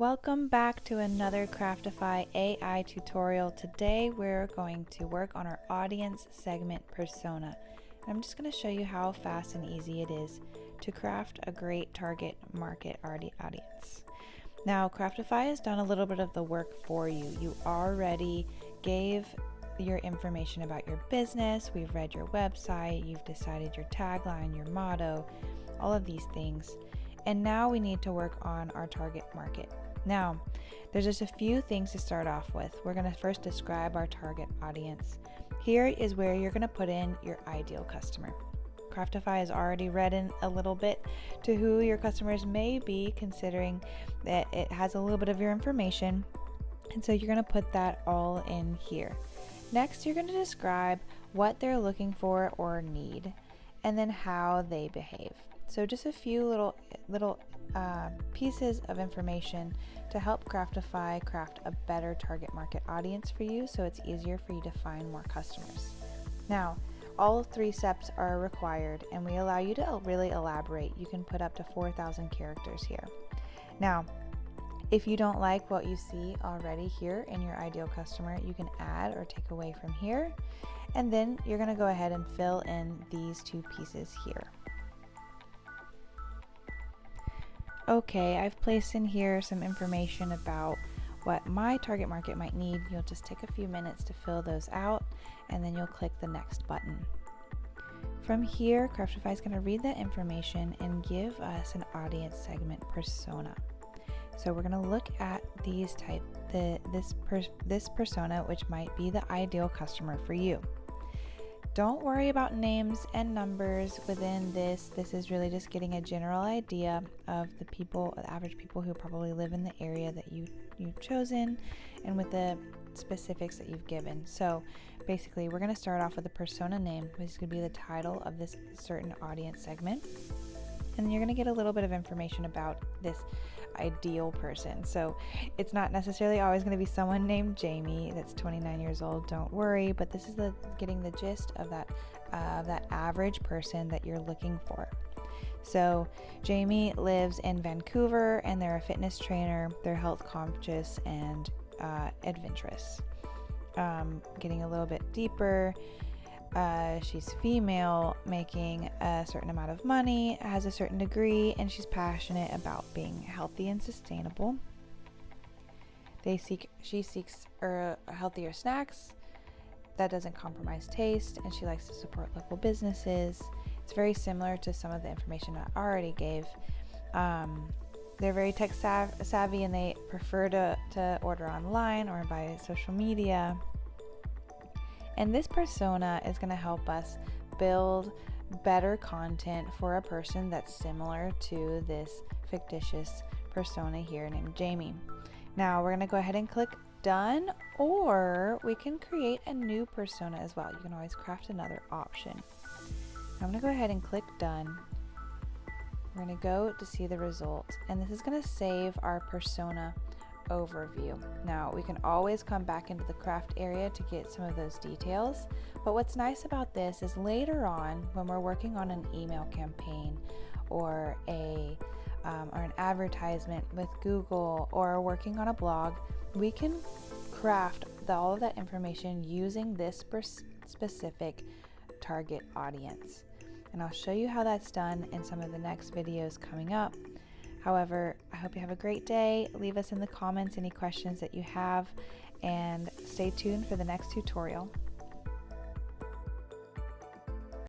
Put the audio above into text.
Welcome back to another Craftify AI tutorial. Today we're going to work on our audience segment persona. And I'm just going to show you how fast and easy it is to craft a great target market audience. Now, Craftify has done a little bit of the work for you. You already gave your information about your business, we've read your website, you've decided your tagline, your motto, all of these things. And now we need to work on our target market. Now, there's just a few things to start off with. We're going to first describe our target audience. Here is where you're going to put in your ideal customer. Craftify has already read in a little bit to who your customers may be, considering that it has a little bit of your information. And so you're going to put that all in here. Next, you're going to describe what they're looking for or need, and then how they behave. So just a few little pieces of information to help Craftify craft a better target market audience for you, so it's easier for you to find more customers. Now, all 3 steps are required, and we allow you to really elaborate. You can put up to 4,000 characters here. Now, if you don't like what you see already here in your ideal customer, you can add or take away from here, and then you're going to go ahead and fill in these 2 pieces here. Okay, I've placed in here some information about what my target market might need. You'll just take a few minutes to fill those out, and then you'll click the next button. From here, Craftify is going to read that information and give us an audience segment persona. So we're going to look at these this persona, which might be the ideal customer for you. Don't worry about names and numbers within this. This is really just getting a general idea of the average people who probably live in the area that you've chosen, and with the specifics that you've given. So basically, we're going to start off with a persona name, which is going to be the title of this certain audience segment. And then you're going to get a little bit of information about this ideal person. So it's not necessarily always going to be someone named Jamie that's 29 years old. Don't worry, but this is getting the gist of that average person that you're looking for. So Jamie lives in Vancouver, and they're a fitness trainer. They're health conscious and adventurous. Getting a little bit deeper. She's female, making a certain amount of money, has a certain degree, and she's passionate about being healthy and sustainable. She seeks healthier snacks that doesn't compromise taste, and she likes to support local businesses. It's very similar to some of the information I already gave. They're very tech savvy, and they prefer to order online or by social media. And this persona is going to help us build better content for a person that's similar to this fictitious persona here named Jamie. Now we're going to go ahead and click done, or we can create a new persona as well. You can always craft another option. I'm going to go ahead and click done. We're going to go to see the result, and this is going to save our persona overview. Now we can always come back into the craft area to get some of those details, but what's nice about this is later on when we're working on an email campaign or an advertisement with Google, or working on a blog, we can craft all of that information using this specific target audience. And I'll show you how that's done in some of the next videos coming up. However, I hope you have a great day. Leave us in the comments any questions that you have, and stay tuned for the next tutorial.